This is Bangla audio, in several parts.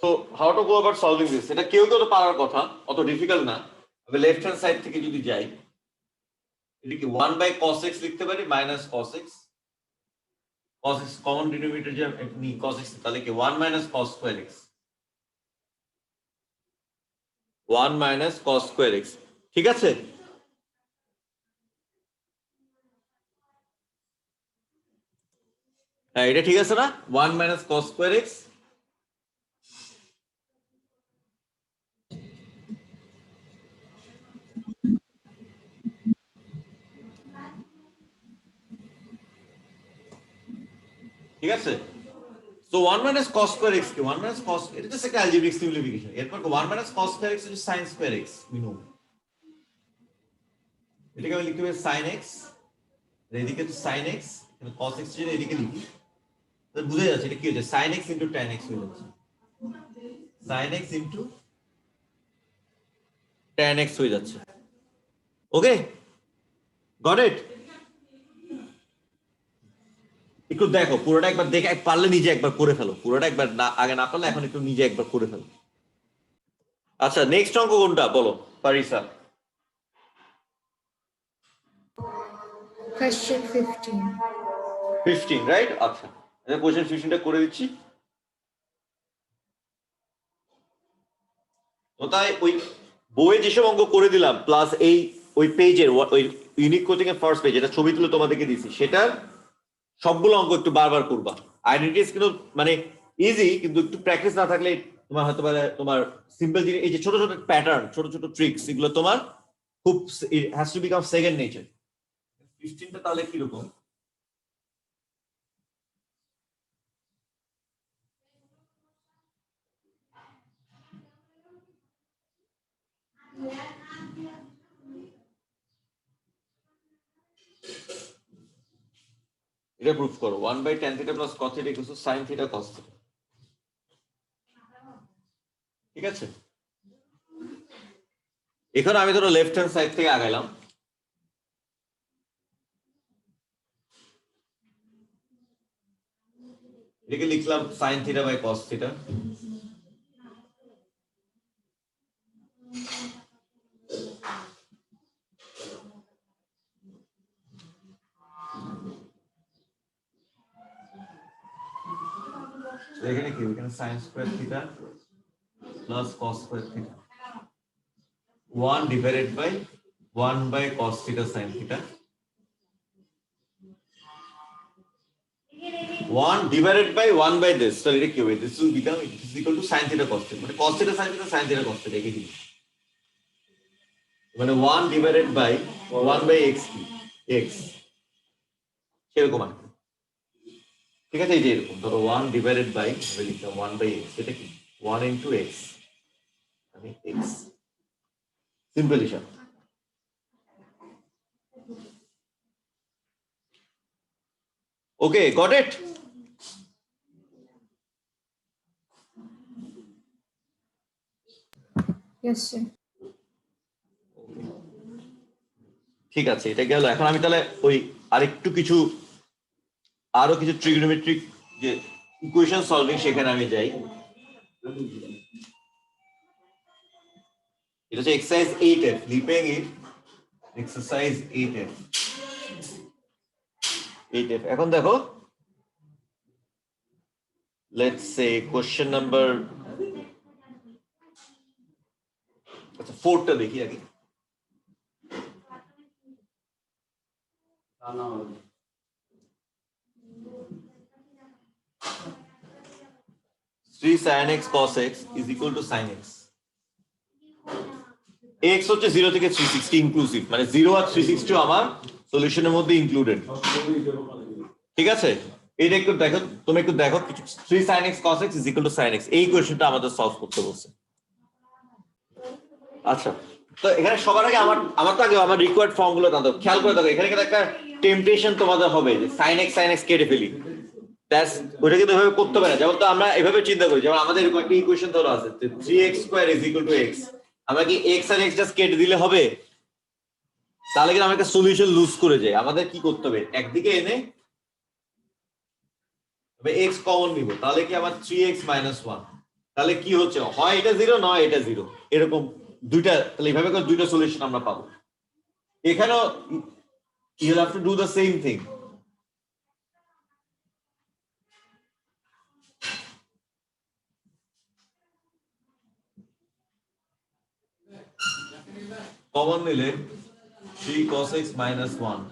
So how to go about solving this? এটা কেউ তো পারার কথা, অত ডিফিকাল্ট না। আমি লেফট হ্যান্ড সাইড থেকে যদি যাই, এটা কি 1 বাই cos x লিখতে পারি minus cos x। cos x common denominator যে নি cos x, তাহলে কি 1 minus cos square x, 1 minus cos square x, ঠিক আছে? হ্যাঁ, এটা ঠিক আছে না? 1 মাইনাস cos স্কয়ার x। ঠিক আছে? So 1 minus cos square x কি 1 minus cos, এটা জাস্ট একটা অ্যালজেব্রিক সিম্পলিফিকেশন। এরপর 1 minus cos square x হচ্ছে sin square x, we know। এটাকে আমি লিখতে পারি sin x, আর এদিকে তো sin x, এখানে cos x যদি এদিকে লিখি তাহলে বুঝা যাচ্ছে এটা কি হচ্ছে, sin x into tan x হয়ে যাচ্ছে, sin x into tan x হয়ে যাচ্ছে। ওকে, গট ইট? একটু দেখো পুরোটা একবার দেখে, পারলে নিজে একবার করে ফেলো, পুরোটা একবার না, আগে না পারলে এখন একটু নিজে একবার করে ফেলো। আচ্ছা, নেক্সট অঙ্ক কোনটা বলো পারিসা? Question 15. 15, রাইট? আচ্ছা, কোশ্চেন 15টা করে দিচ্ছি। তো তাই ওই বইয়ে যেসব অঙ্ক করে দিলাম প্লাস এই ওই পেজের ওই ইউনিক কোচিং এর ফার্স্ট পেজ, এটা ছবি তুলে তোমাদেরকে দিয়েছি, সেটার সবগুলো অঙ্ক একটু বারবার করবা। আইডেন্টিটিস কিন্তু মানে ইজি, কিন্তু একটু প্র্যাকটিস না থাকলে তোমার হয়তো পারে তোমার সিম্পল জিনিস, এই যে ছোট ছোট প্যাটার্ন, ছোট ছোট ট্রিক্স, এগুলো তোমার খুব has to become second nature. 15টা তাহলে কিরকম? এটা প্রুফ করো 1 by tan theta plus cos theta equal to sin theta cos theta, ঠিক আছে? এখানে আমি ধরো লেফট হ্যান্ড সাইড থেকে আগাইলাম, এটাকে লিখলাম sin theta by cos theta, এখানে কি, এখানে sin square theta plus cos square theta 1 divided by 1 by cos theta sin theta, 1 divided by 1 by this, তাহলে এটা কি হবে, this will become it is equal to sin theta cos theta, মানে cos theta sin theta sin theta cos theta একই জিনিস, মানে 1 ডিভাইডেড বাই 1 বাই x কি x, সেরকম আর কি, ঠিক আছে? এই যে এরকম ধরো 1 ডিভাইডেড বাই, আমি লিখলাম 1 বাই x, এটা কি 1 ইনটু x, মানে x, সিম্পল হিসাব। ওকে, গট ইট? Yes, sir. ঠিক আছে, এটা গেল। এখন আমি তাহলে ওই আরেকটু কিছু আরো কিছু ট্রিগোনোমেট্রিক যে ইকুয়েশন সলভিং, সেখানে আমি যাই। এটা হচ্ছে এক্সারসাইজ 8F, লিপিং ইট এক্সারসাইজ 8F। এখন দেখো, লেটস সে কোশ্চেন নাম্বার, আচ্ছা 4টা দেখি আগে। Three sin x cos x is equal to sin x। x হচ্ছে 0 থেকে 360 ইনক্লুসিভ, মানে 0 আর 360 আমার সলিউশনের মধ্যে ইনক্লুডেড, ঠিক আছে? এটা একটু দেখো, তুমি একটু দেখো, কিছু 3 sin x cos x is equal to sin x, এই কোশ্চেনটা আমাদের সলভ করতে বলছে। আচ্ছা, তো এখানে সবার আগে আমার তো আগে আমার রিকোয়ার্ড ফর্মগুলো জানতে, খেয়াল করে দেখো, এখানে কিন্তু একটা টেম্পটেশন তোমাদের হবে যে sin x কেটে ফেলি, দ্যাটস ওটা কিন্তু এভাবে করতে পারে না। যেমন তো আমরা এভাবে চিন্তা করি, যেমন আমাদের এরকম একটা ইকুয়েশন ধরো আছে 3x square is equal two x, আমরা কি x আর x জাস্ট কেটে দিলে হবে? তাহলে কিন্তু আমরা একটা সলিউশন লুজ করে যাই। আমাদের কি করতে হবে, একদিকে এনে তবে x কমন নিব, তাহলে কি আমার 3x মাইনাস 1, তাহলে কি হচ্ছে, হয় এটা জিরো নয় এটা জিরো, এরকম দুইটা, তাহলে এইভাবে করে দুইটা সলিউশন আমরা পাবো। এখানেও you have to do the same thing. Common নিলে 3 cos x minus 1,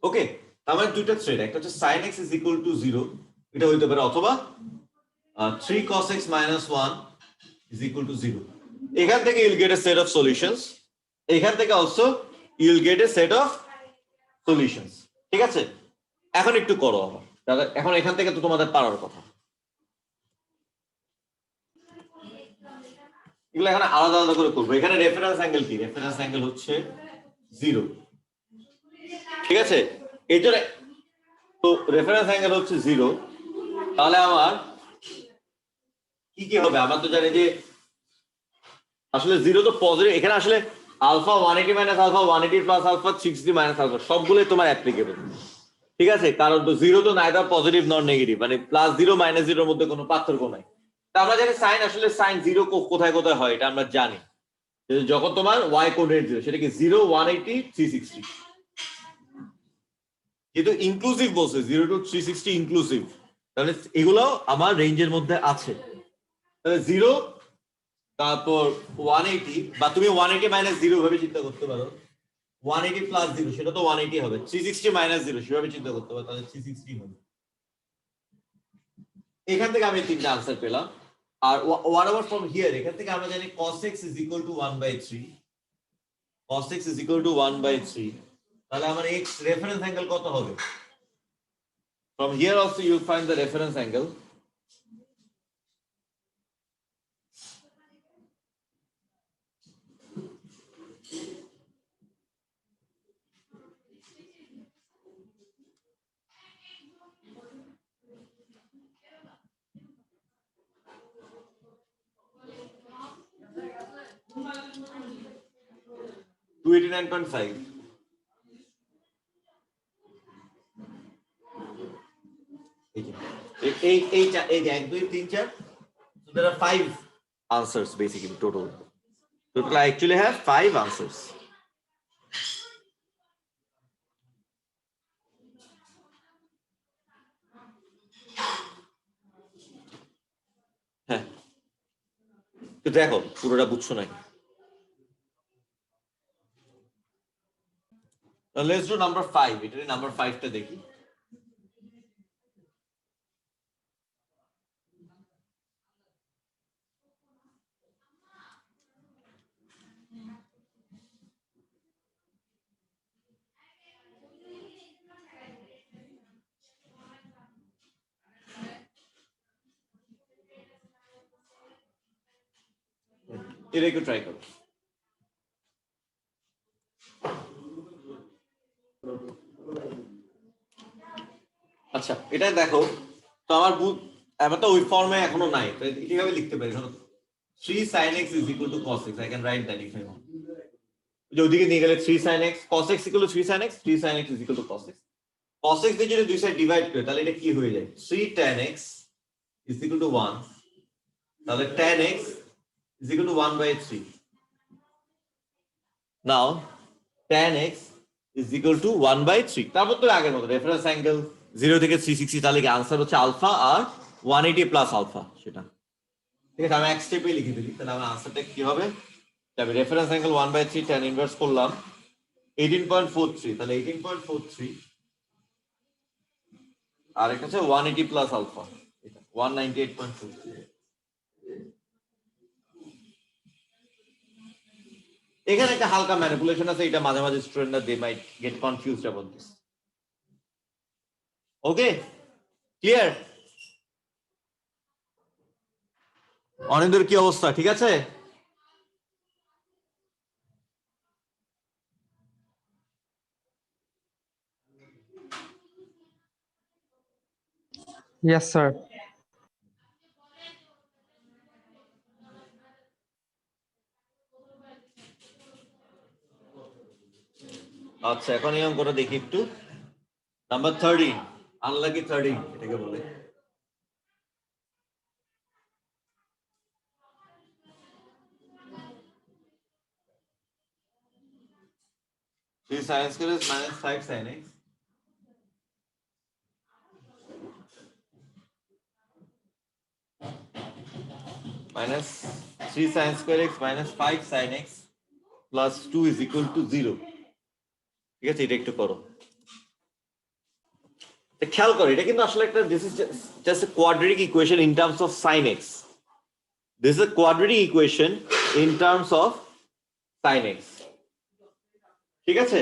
ওকে। আমার দুইটা থ্রেড, একটা হচ্ছে sin x is equal to 0, এটা হইতে পারে, অথবা 3 cos x minus 1 is equal to 0। এখান থেকে you'll get a set of solutions, এখান থেকে also you'll get a set of solutions, ঠিক আছে? এখন একটু করো আবার, তাহলে এখন এখান থেকে তো তোমাদের পারার কথা। এগুলো এখানে আলাদা আলাদা করে করবো। এখানে রেফারেন্স অ্যাঙ্গেল কি? রেফারেন্স অ্যাঙ্গেল হচ্ছে 0, ঠিক আছে? এই জন্য তো রেফারেন্স অ্যাঙ্গেল হচ্ছে 0, তাহলে আমার কি কি হবে? আমরা তো জানি যে আসলে 0 তো পজিটিভ, এখানে আসলে alpha 180 minus alpha 180 plus alpha 60 minus alpha সবগুলোই তোমার অ্যাপ্লিকেবল, ঠিক আছে? কারণ তো 0 তো নাইদার পজিটিভ নর নেগেটিভ, মানে প্লাস 0 মাইনাস 0 এর মধ্যে কোনো পার্থক্য নাই। তা আমরা জানি সাইন, আসলে সাইন 0 কোথায় কোথায় হয় এটা আমরা জানি। যখন তোমার y কোঅর্ডিনেট 0, সেটা কি 0 180 360, যেহেতু ইনক্লুসিভ বলছে 0 to 360 ইনক্লুসিভ, তাহলে এগুলো আমার রেঞ্জের মধ্যে আছে। তাহলে 0, তারপর 180, বা তুমি 180 মাইনাস 0 ভাবে চিন্তা করতে পারো, 180 প্লাস 0 সেটা তো 180 হবে, 360 মাইনাস 0 সেভাবে চিন্তা করতে পারো, তাহলে 360 হবে। এখান থেকে আমি তিনটা আনসার পেলাম। আর what about from here? এখান থেকে আমরা জানি cos x is equal to 1/3, cos x is equal to 1/3, তাহলে আমার x রেফারেন্স অ্যাঙ্গেল কত হবে? From here also you'll find the reference angle. $289.5. এক দুই তিন চার, so there are 5 answers basically total. I actually have 5 answers. হ্যাঁ, তো দেখো পুরোটা বুঝছো নাকি? Let's do number 5. এটা নাম্বার 5 টা দেখি। এটা একটু ট্রাই করো। আচ্ছা, এটা দেখো তো আমার তো ওই ফর্মে এখনো নাই, তো কিভাবে লিখতে পারি? ধরো 3 sin x is equal to cos x, I can write that if I want. যে ওদিকে নিয়ে গেলে 3 sin x cos x equal to 3 sin x, 3 sin x is equal to cos x। cos x দিয়ে যদি দুই সাইড ডিভাইড করে তাহলে এটা কি হয়ে যায়? 3 tan x is equal to 1, তাহলে tan x is equal to 1/3। Now tan x is equal to 1/3, তারপর তো আগের মতো রেফারেন্স অ্যাঙ্গেল 0 থেকে 360, তাহলে কি আনসার হচ্ছে আলফা আর 180 প্লাস আলফা, সেটা ঠিক আছে? আমি এক স্টেপে লিখে দিই, তাহলে আমার আনসারটা কি হবে? আমি রেফারেন্স অ্যাঙ্গেল 1/3 tan ইনভার্স করলাম 18.43, তাহলে 18.43, আর একটা হচ্ছে 180 প্লাস আলফা, এটা 198.43। এখানে একটা হালকা ম্যানিপুলেশন আছে, এটা মাঝে মাঝে স্টুডেন্টরা they might get confused about this. Okay, clear? অনিন্দের কি অবস্থা, ঠিক আছে? Yes, sir. আচ্ছা এখন এই অঙ্কটা দেখি একটু। নাম্বার 13, আনলাকি 13 এটাকে বলে। Three sin square is minus 5 sin x minus 3 sin square x minus 5 sin x plus 2 is equal to 0. ঠিক আছে, এটা একটু করো। খেয়াল করো, এটা কিন্তু আসলে একটা this is just a quadratic equation in terms of sin x. This is a quadratic equation in terms of sin x. ঠিক আছে,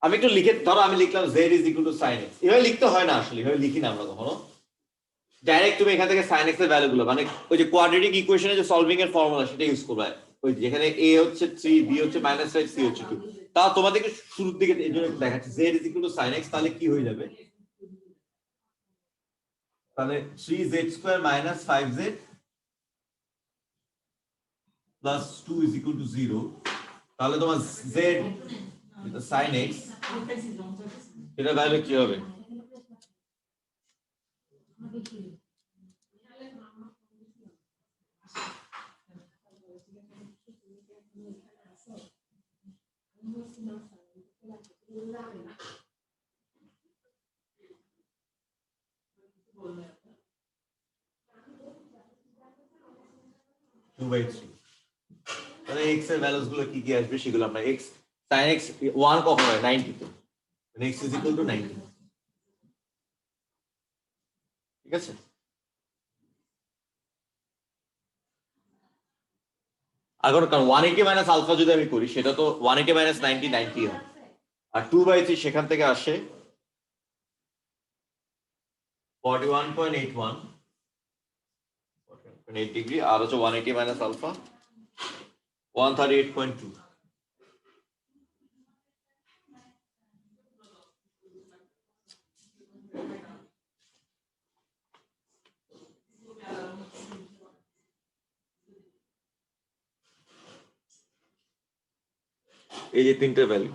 আমি একটু লিখে ধরো, আমি লিখলাম z is equal to sin x। এভাবে লিখতে হয় না আসলে, এভাবে লিখি না আমরা কখনো। ডাইরেক্ট তুমি এখান থেকে sin x এর ভ্যালুগুলো, মানে ওই যে কোয়াড্রেটিক ইকুয়েশনে যে সলভিং এর ফর্মুলা সেটা ইউজ করবে। ওই যেখানে a হচ্ছে 3, b হচ্ছে -5, c হচ্ছে 2। তাও তোমাদেরকে শুরুর দিকে এই জন্য দেখাচ্ছি z is equal to sin x, তাহলে কি হয়ে যাবে? তাহলে 3z² minus 5z plus 2 is equal to 0। তাহলে তোমার z sin x এটা ভ্যালু কি হবে? তাহলে x এর ভ্যালুস গুলো কি কি আসবে সেগুলো আমরা x sin x 1 কখন হয় 90 তে, মানে x is equal to 90। ঠিক আছে, এখন কারণ 180 মাইনাস আলফা যদি আমি করি সেটা তো 180 মাইনাস 90 90 হয়, আর 2/3 সেখান থেকে আসে 41.81 8 ডিগ্রি, আর হচ্ছে 180 মাইনাস আলফা 138.2। এই যে তিনটে ভ্যালু।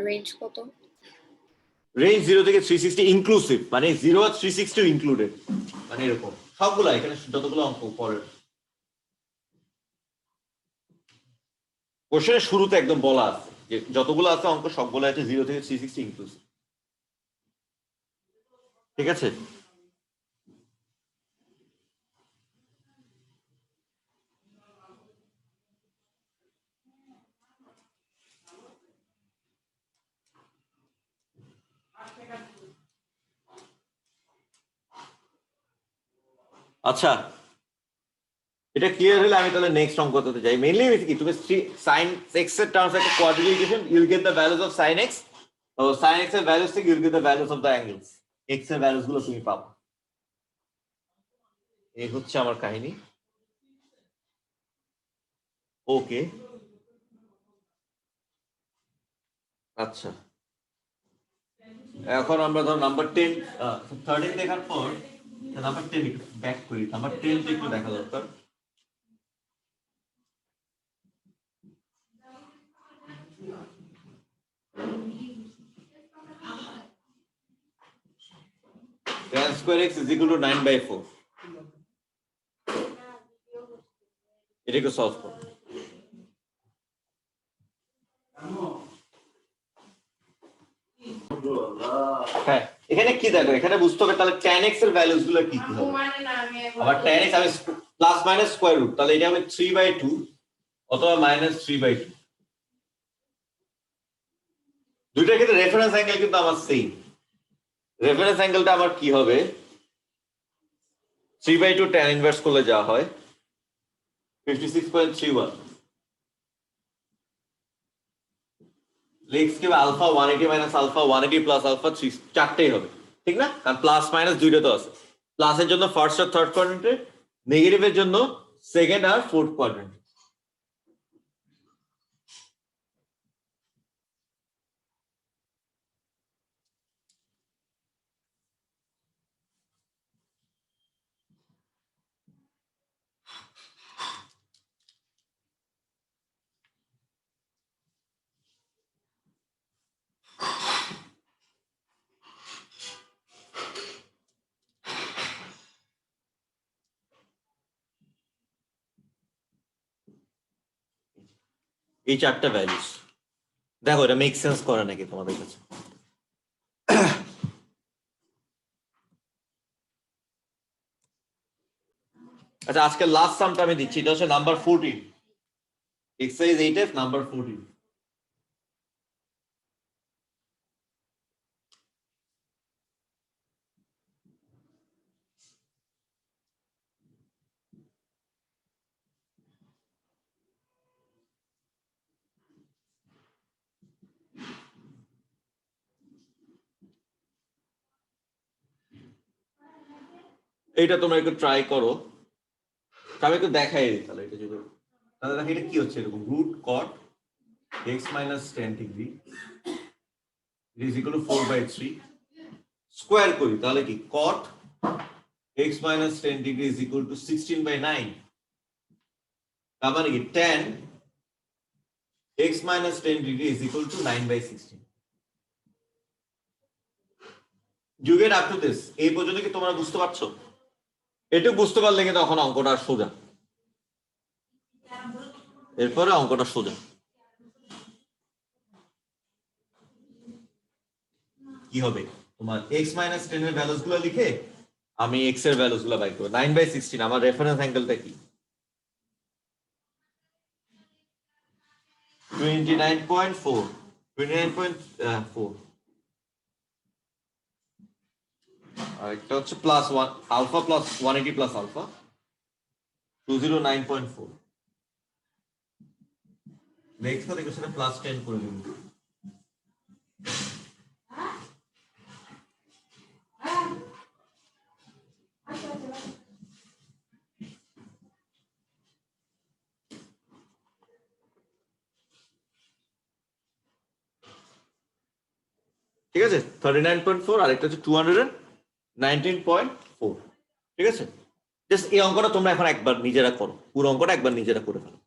রেঞ্জ কত? রেঞ্জ 0 থেকে 360 ইনক্লুসিভ, মানে 0 আর 360 ইনক্লুডেড, মানে এরকম সবগুলা এখানে যতগুলো অঙ্ক পরের কোশ্চেনের শুরুতে একদম বলা আছে যে যতগুলো আছে অঙ্ক সবগুলো আছে 0 থেকে 360 ইনক্লুসিভ। ঠিক আছে, আচ্ছা এটা ক্লিয়ার হলে আমি তাহলে নেক্সট অঙ্কতে যাই। মেইনলি কি তুমি sin x এর টার্মস একটা quadratic equation, you will get the values of sin x, ও sin x এর ভ্যালুস থেকে you will get the values of the angles, x এর ভ্যালুস গুলো তুমি পাবো। এই হচ্ছে আমার কাহিনী। ওকে, আচ্ছা এখন আমরা ধর নাম্বার 10 13 দেখার পর নাম্বার 10 একটু ব্যাক করি। নাম্বার 10 টা একটু দেখা দরকার। tan square x is equal to 9/4। এটাকে সলভ করো। হ্যাঁ এখানে কি দেখো, এখানে বুঝতে হবে তাহলে tan x এর ভ্যালুস গুলো কি কি হবে। আবার tan x আমি প্লাস মাইনাস স্কয়ার রুট, তাহলে এটা হবে 3/2 অথবা -3/2। দুইটার ক্ষেত্রে রেফারেন্স অ্যাঙ্গেল কিন্তু আমার সেম। রেফারেন্স অ্যাঙ্গেলটা আমার কি হবে, 3/2 tan ইনভার্স করলে যা হয় 56.31। লেক্স কি alpha 180 minus alpha 180 plus alpha 3 চারটেই হবে, ঠিক না? কারণ প্লাস মাইনাস দুইটা তো আছে। প্লাসের জন্য ফার্স্ট আর থার্ড কোয়াড্রেন্টে, নেগেটিভের জন্য সেকেন্ড আর ফোর্থ কোয়াড্রেন্ট। এই চারটা ভ্যালুস দেখো, এটা মেক সেন্স করে নাকি তোমাদের কাছে? আচ্ছা, আজকে লাস্ট সামটা আমি দিচ্ছি, এটা হচ্ছে নাম্বার 14, এক্সারসাইজ 8F নাম্বার 14। এইটা তোমরা একটু ট্রাই করো, আমি একটু দেখাই দিই তাহলে। এটা যদি তাহলে দেখো এটা কি হচ্ছে, এরকম root cot x minus 10 degree is equal to 4/3 square করি, তাহলে কি cot x minus 10 degree is equal to 16/9, তার মানে কি tan x minus 10 degree is equal to 9/16। You get up to this? এই পর্যন্ত কি তোমরা বুঝতে পারছো? এটুকু বুঝতে পারলে কিন্তু তখন অঙ্কটা সোজা, এরপরে অঙ্কটা সোজা। কি হবে তোমার x minus 10 এর ভ্যালুস গুলো লিখে আমি x এর ভ্যালুস গুলো বাই করব। 9/16 আমার রেফারেন্স অ্যাঙ্গেলটা কি? 29.4 29.4 আর এটা হচ্ছে plus 1 alpha plus 180 plus alpha 209.4। Next কথা এর সাথে প্লাস 10 করে দেব। ঠিক আছে, 39.4 আর একটা হচ্ছে 219.4। ঠিক আছে, জাস্ট এই অঙ্কটা তোমরা এখন একবার নিজেরা করো, পুরো অঙ্কটা একবার নিজেরা করে ফেলো।